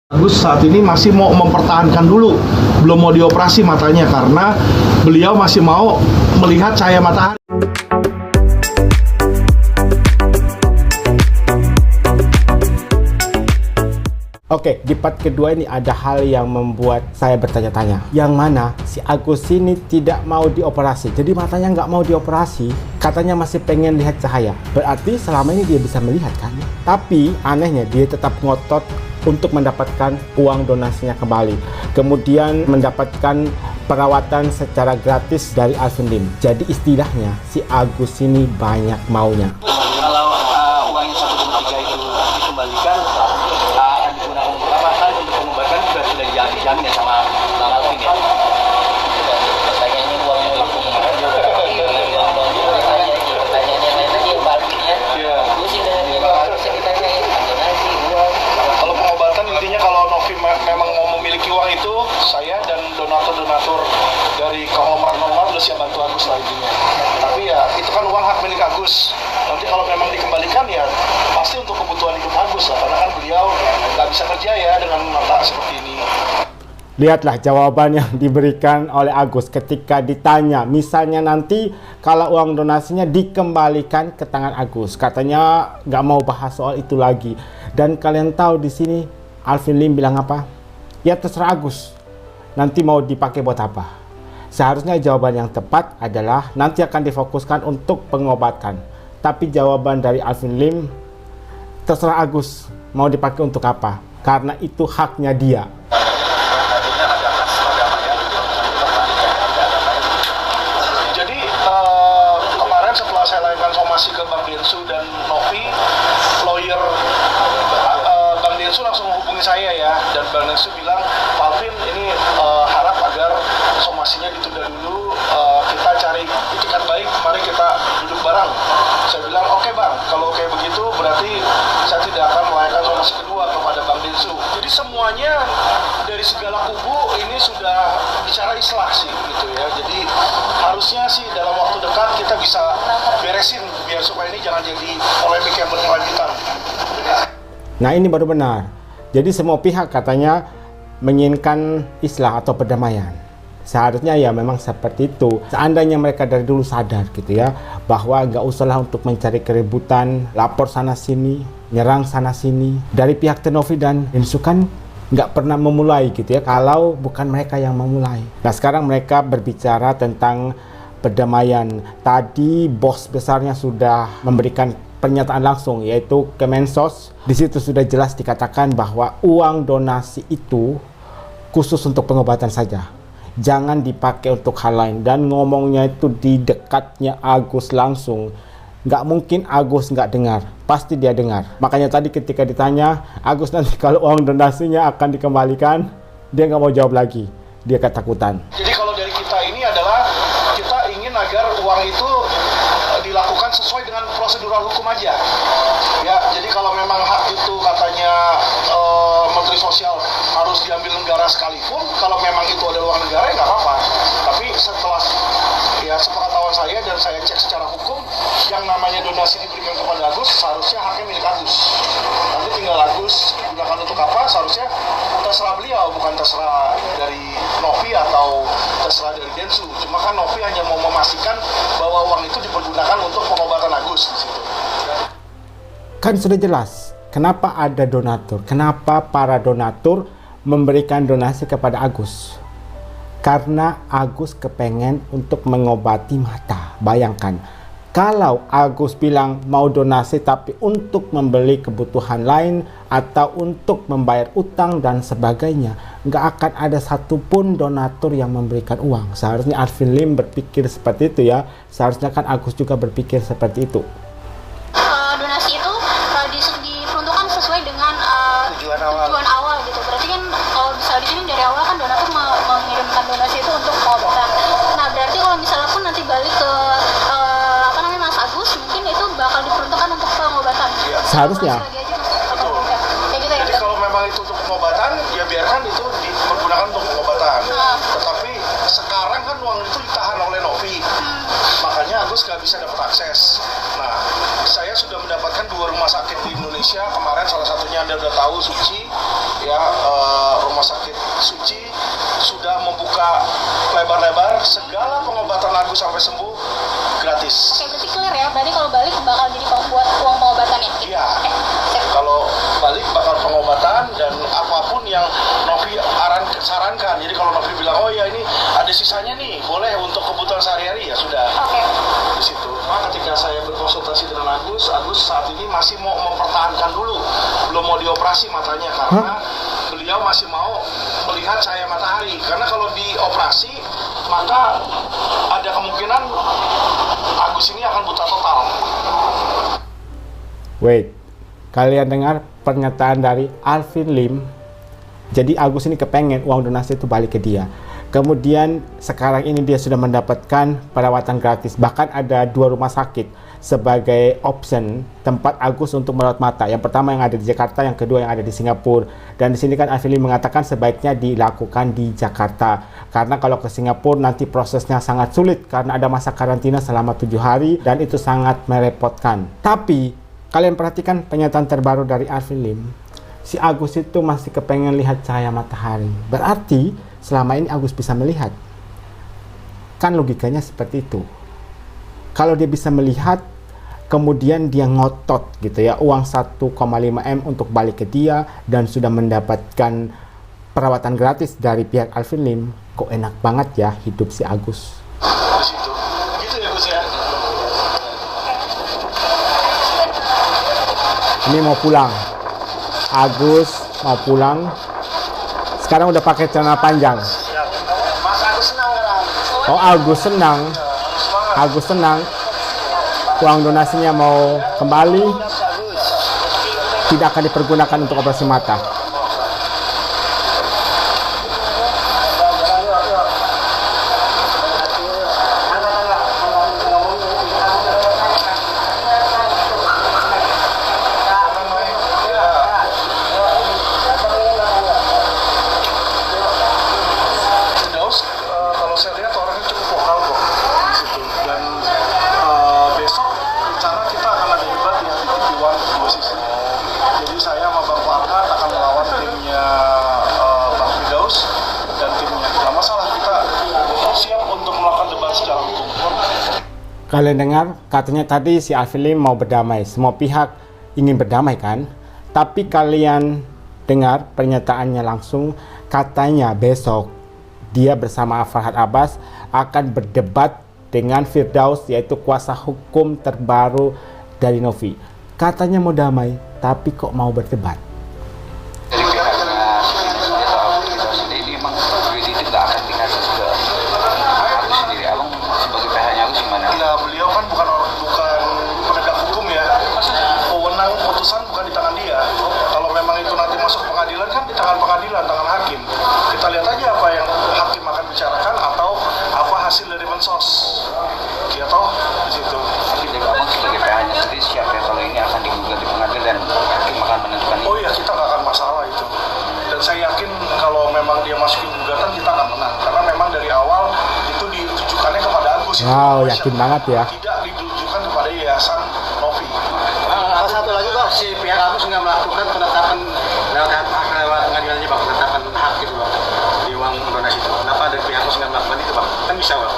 Agus saat ini masih mau mempertahankan dulu, belum mau dioperasi matanya karena beliau masih mau melihat cahaya matahari. Oke, di part kedua ini ada hal yang membuat saya bertanya-tanya. Yang mana si Agus ini tidak mau dioperasi. Jadi matanya nggak mau dioperasi, katanya masih pengen lihat cahaya. Berarti selama ini dia bisa melihat kan? Tapi anehnya dia tetap ngotot untuk mendapatkan uang donasinya kembali. Kemudian mendapatkan perawatan secara gratis dari Alvin Lim. Jadi istilahnya si Agus ini banyak maunya. Kalau uang yang 1,3 itu dikembalikan, akan digunakan untuk apa? Kan untuk pengobatan sudah dijamin ya sama Bang Alvin ya. Pertanyaannya uangnya itu kemarin pertanyaannya lain lagi Pak Alvin ya. Pusing dengan harusnya kita donasi uang. Kalau pengobatan intinya kalau Novi memang mau memiliki uang itu, saya dan donatur-donatur dari konglomerat normal udah siap bantu Agus lah intinya. Tapi ya itu kan uang hak milik Agus. Nanti kalau memang dikembalikan ya pasti untuk kebutuhan hidup Agus lah, karena kan beliau nggak bisa kerja ya dengan mata seperti ini. Lihatlah jawaban yang diberikan oleh Agus ketika ditanya, misalnya nanti kalau uang donasinya dikembalikan ke tangan Agus, katanya nggak mau bahas soal itu lagi. Dan kalian tahu di sini Alvin Lim bilang apa? Ya terserah Agus, nanti mau dipakai buat apa? Seharusnya jawaban yang tepat adalah nanti akan difokuskan untuk pengobatan. Tapi jawaban dari Alvin Lim, terserah Agus mau dipakai untuk apa? Karena itu haknya dia. Jadi kemarin setelah saya lakukan somasi ke Bang Densu dan Novi, lawyer Bang Densu langsung menghubungi saya ya, dan Bang Densu bilang, Pak Alvin ini harap agar somasinya ditunda dulu, kita cari itikat baik, mari kita duduk bareng. Saya bilang, oke Bang, kalau kayak begitu berarti saya tidak akan melakukan somasi kedua kepada Bang Densu. Jadi semuanya dari segala kubu ini sudah bicara islah sih gitu ya. Jadi harusnya sih dalam waktu dekat kita bisa beresin biar supaya ini jangan jadi polemik yang berkelanjutan. Nah ini baru benar. Jadi semua pihak katanya menginginkan islah atau perdamaian. Seharusnya ya memang seperti itu. Seandainya mereka dari dulu sadar gitu ya, bahwa nggak usahlah untuk mencari keributan, lapor sana sini, nyerang sana sini. Dari pihak Novi dan Densu kan nggak pernah memulai gitu ya, kalau bukan mereka yang memulai. Nah sekarang mereka berbicara tentang perdamaian. Tadi bos besarnya sudah memberikan pernyataan langsung, yaitu Kemensos. Di situ sudah jelas dikatakan bahwa uang donasi itu khusus untuk pengobatan saja, jangan dipakai untuk hal lain. Dan ngomongnya itu di dekatnya Agus langsung. Nggak mungkin Agus nggak dengar, pasti dia dengar. Makanya tadi ketika ditanya, Agus nanti kalau uang donasinya akan dikembalikan, dia nggak mau jawab lagi, dia ketakutan. Jadi kalau dari kita ini adalah kita ingin agar uang itu dilakukan sesuai dengan prosedural hukum aja. Ya, jadi kalau memang hak itu katanya Menteri Sosial harus diambil negara sekalipun, kalau memang itu adalah uang negara ya nggak apa-apa. Tapi setelah ya sepengetahuan saya dan saya cek secara hukum, yang namanya donasi diberikan kepada Agus seharusnya haknya milik Agus. Nanti tinggal Agus gunakan untuk apa, seharusnya terserah beliau, bukan terserah dari Novi atau terserah dari Densu. Cuma kan Novi hanya mau memastikan bahwa uang itu dipergunakan untuk pengobatan Agus di situ. Kan sudah jelas kenapa ada donatur, kenapa para donatur memberikan donasi kepada Agus. Karena Agus kepengen untuk mengobati mata. Bayangkan, kalau Agus bilang mau donasi tapi untuk membeli kebutuhan lain atau untuk membayar utang dan sebagainya, nggak akan ada satupun donatur yang memberikan uang. Seharusnya Alvin Lim berpikir seperti itu ya. Seharusnya kan Agus juga berpikir seperti itu. Donasi itu diperuntukkan sesuai dengan tujuan awal gitu. Berarti kan kalau misalnya di sini dari awal kan donatur mengirimkan donasi itu untuk pengobatan. Nah berarti kalau misalnya pun nanti balik ke Mas Agus, mungkin itu bakal diperuntukkan untuk pengobatan. Seharusnya. Jadi kalau memang itu untuk pengobatan, ya biarkan itu dipergunakan untuk pengobatan. Tetapi sekarang kan uang itu ditahan oleh Novi, makanya Agus nggak bisa dapat akses. Nah, saya sudah mendapatkan 2 rumah sakit di Indonesia kemarin, salah satunya Anda udah tahu, Suci ya, sudah membuka lebar-lebar segala pengobatan Agus sampai sembuh gratis. Oke, berarti clear ya. Berarti kalau balik bakal jadi buat uang pengobatannya. Gitu. Iya. Oke, sip. Kalau balik bakal pengobatan dan apapun yang Novi sarankan. Jadi kalau Novi bilang, oh ya ini ada sisanya nih, boleh untuk kebutuhan sehari-hari, ya sudah. Oke. Di situ. Nah, ketika saya berkonsultasi dengan Agus saat ini masih mau mempertahankan dulu, belum mau dioperasi matanya karena beliau masih mau melihat cahaya matahari. Karena kalau dioperasi, maka ada kemungkinan Agus ini akan buta total. Wait, kalian dengar pernyataan dari Alvin Lim? Jadi Agus ini kepengen uang donasi itu balik ke dia. Kemudian sekarang ini dia sudah mendapatkan perawatan gratis. Bahkan ada 2 rumah sakit sebagai option tempat Agus untuk merawat mata. Yang pertama yang ada di Jakarta, yang kedua yang ada di Singapura. Dan di sini kan Alvin Lim mengatakan sebaiknya dilakukan di Jakarta. Karena kalau ke Singapura nanti prosesnya sangat sulit karena ada masa karantina selama 7 hari dan itu sangat merepotkan. Tapi kalian perhatikan pernyataan terbaru dari Alvin Lim. Si Agus itu masih kepengen lihat cahaya matahari. Berarti selama ini Agus bisa melihat. Kan logikanya seperti itu. Kalau dia bisa melihat, kemudian dia ngotot gitu ya, uang 1,5 M untuk balik ke dia dan sudah mendapatkan perawatan gratis dari pihak Alvin Lim. Kok enak banget ya hidup si Agus. Di situ. Gitu ya Gus ya. Ini mau pulang. Agus mau pulang. Sekarang udah pakai celana panjang. Mas Agus senang kan? Oh, Agus senang. Agus senang. Uang donasinya mau kembali. Tidak akan dipergunakan untuk operasi mata. Kalau saya lihat orangnya cukup vokal kok di situ. Dan besok rencana kita akan ada debat ya di TV1 dua sisi. Jadi saya sama Bang Farhan akan melawan timnya Bang Firdaus dan timnya. Tidak masalah, kita siap untuk melakukan debat secara hukum. Kalian dengar katanya tadi si Alvin Lim mau berdamai. Semua pihak ingin berdamai kan? Tapi kalian dengar pernyataannya langsung. Katanya besok dia bersama Farhad Abbas akan berdebat dengan Firdaus, yaitu kuasa hukum terbaru dari Novi. Katanya mau damai, tapi kok mau berdebat? Dari pihaknya Firdaus sendiri memang duit itu nggak akan dikasih ke Agus sendiri. Abang sebagai pihaknya Agus gimana? Ya beliau kan bukan penegak hukum ya. Wewenang putusan bukan di tangan dia. Kalau memang itu nanti masuk pengadilan kan di tangan pengadilan, tangan hakim. Kita lihat aja apa yang hakim akan bicarakan atau apa hasil dari mensos. Ya toh di situ. Tapi dari abang sebagai pihaknya sendiri siap ya kalau ini akan digugat di pengadilan dan hakim akan menentukan Oh iya, kita nggak akan masalah itu. Dan saya yakin kalau memang dia masukin gugatan kita akan menang. Karena memang dari awal itu ditujukannya kepada Agus. Wow, yakin banget ya. Tidak ditujukan kepada Yayasan Novi. Satu lagi Bang, si pihak Agus nggak melakukan penetapan lewat pengadilan aja Bang, penetapan hak gitu Bang di uang donasi itu. Kenapa dari pihak Agus nggak melakukan itu Bang? Kan bisa Bang.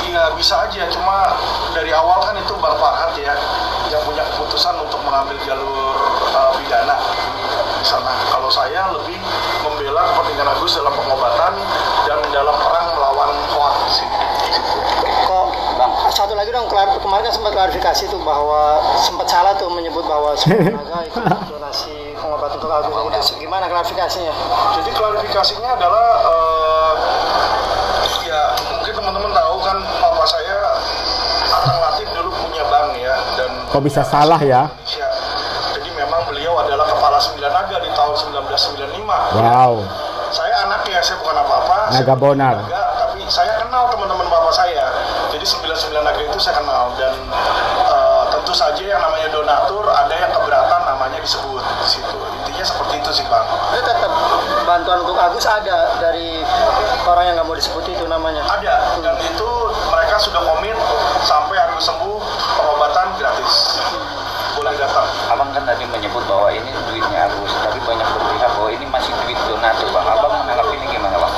Iya bisa aja, cuma dari awal kan itu Bang Farhad ya yang punya keputusan untuk mengambil jalur pidana di sana. Kalau saya lebih membela kepentingan Agus dalam pengobatan dan dalam perang melawan hoax. Kok Bang, satu lagi dong, kemarin kan sempat klarifikasi tuh bahwa sempat salah tuh menyebut bahwa tenaga itu donasi pengobatan untuk Agus. Itu gimana klarifikasinya? Jadi klarifikasinya adalah ya mungkin teman-teman tahu kan papa saya Atang Latif dulu punya bank ya dan Kok bisa salah ya? Indonesia. Jadi memang beliau adalah kepala 9 naga di tahun 1995. Wow. Saya anaknya, saya bukan apa-apa. Naga Bonar. Tapi saya kenal teman-teman papa saya. Jadi 99 naga itu saya kenal dan tentu saja yang namanya donatur ada yang keberatan namanya disebut di situ. Intinya seperti itu sih Bang. Tapi tetap bantuan untuk Agus ada dari orang yang nggak mau disebut itu namanya. Ada dan itu mereka sudah komit sampai Agus sembuh pengobatan gratis. Boleh datang. Abang kan tadi menyebut bahwa ini duitnya Agus, tapi banyak berpihak bahwa ini masih duit donatur Bang. Abang menanggapi ini gimana Bang?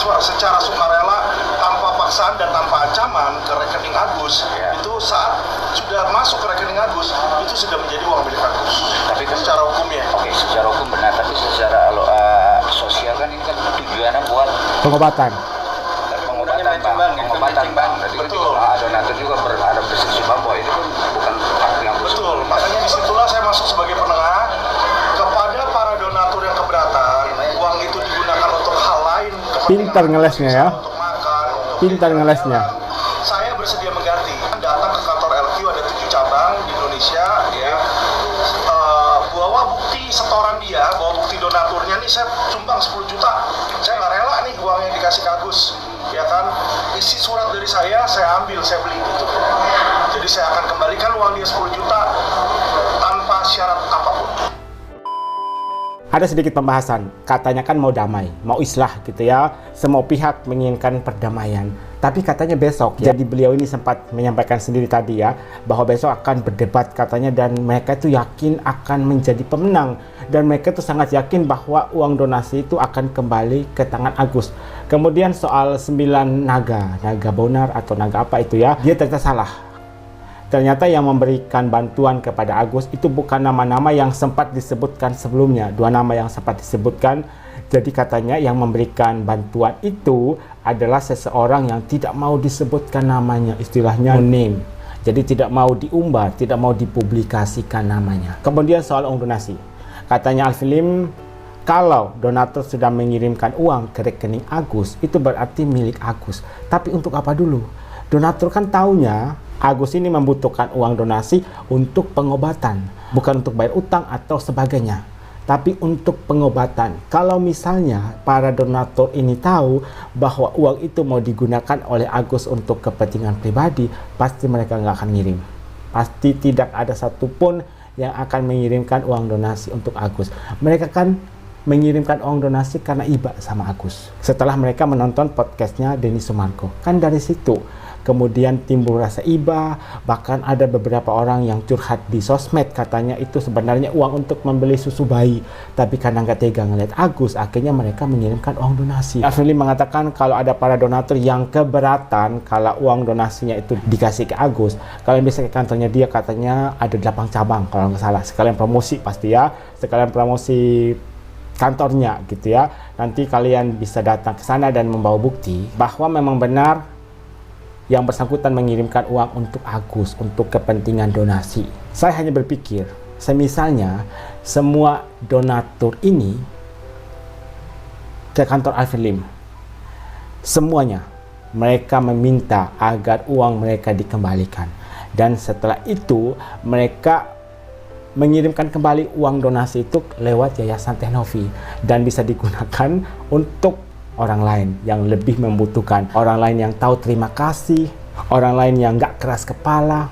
transfer secara sukarela tanpa paksaan dan tanpa ancaman ke rekening Agus, itu saat sudah masuk ke rekening Agus, itu sudah menjadi uang milik Agus. Tapi kan Secara hukumnya. Oke, secara hukum benar, tapi secara sosial kan ini kan tujuannya buat Pengobatan. pengobatan bang. Jadi Betul. donatur juga ada persepsi bahwa ini kan bukan hak yang Betul, makanya disitulah saya masuk sebagai penengah kepada para donatur yang keberatan, uang itu digunakan untuk hal lain. Pintar ngelesnya ya. Untuk makan. Pintar ngelesnya. Saya bersedia mengganti. Datang ke kantor LQ, ada 7 cabang di Indonesia, ya. Bawa bukti setoran dia, bawa bukti donaturnya nih, saya sumbang 10 juta. Saya nggak rela nih uang yang dikasih ke Agus, ya kan. Isi surat dari saya ambil, saya beli gitu. Jadi saya akan kembalikan uang dia 10 juta tanpa syarat apapun. Ada sedikit pembahasan, katanya kan mau damai, mau islah gitu ya. Semua pihak menginginkan perdamaian. Tapi katanya besok, jadi beliau ini sempat menyampaikan sendiri tadi ya, bahwa besok akan berdebat katanya, dan mereka itu yakin akan menjadi pemenang. Dan mereka itu sangat yakin bahwa uang donasi itu akan kembali ke tangan Agus. Kemudian soal 9 naga bonar atau naga apa itu ya, dia ternyata salah. Ternyata yang memberikan bantuan kepada Agus itu bukan nama-nama yang sempat disebutkan sebelumnya. 2 nama yang sempat disebutkan. Jadi katanya yang memberikan bantuan itu adalah seseorang yang tidak mau disebutkan namanya, istilahnya name. Jadi tidak mau diumbar, tidak mau dipublikasikan namanya. Kemudian soal uang donasi. Katanya Alfilim, kalau donatur sudah mengirimkan uang ke rekening Agus, itu berarti milik Agus. Tapi untuk apa dulu? Donatur kan taunya Agus ini membutuhkan uang donasi untuk pengobatan, bukan untuk bayar utang atau sebagainya, tapi untuk pengobatan. Kalau misalnya para donatur ini tahu bahwa uang itu mau digunakan oleh Agus untuk kepentingan pribadi, pasti mereka nggak akan ngirim. Pasti tidak ada satupun yang akan mengirimkan uang donasi untuk Agus. Mereka kan mengirimkan uang donasi karena iba sama Agus. Setelah mereka menonton podcastnya Denny Sumarko, kan dari situ kemudian timbul rasa iba. Bahkan ada beberapa orang yang curhat di sosmed, katanya itu sebenarnya uang untuk membeli susu bayi, tapi karena nggak tega ngeliat Agus, akhirnya mereka mengirimkan uang donasi. Afili mengatakan kalau ada para donatur yang keberatan kalau uang donasinya itu dikasih ke Agus, kalian bisa ke kantornya dia, katanya ada 8 cabang kalau nggak salah. Sekalian promosi pasti ya, sekalian promosi kantornya gitu ya. Nanti kalian bisa datang ke sana dan membawa bukti bahwa memang benar yang bersangkutan mengirimkan uang untuk Agus untuk kepentingan donasi. Saya hanya berpikir, semisalnya semua donatur ini ke kantor Alfilim, semuanya mereka meminta agar uang mereka dikembalikan, dan setelah itu mereka mengirimkan kembali uang donasi itu lewat Yayasan Teknovi dan bisa digunakan untuk orang lain yang lebih membutuhkan, orang lain yang tahu terima kasih, orang lain yang nggak keras kepala.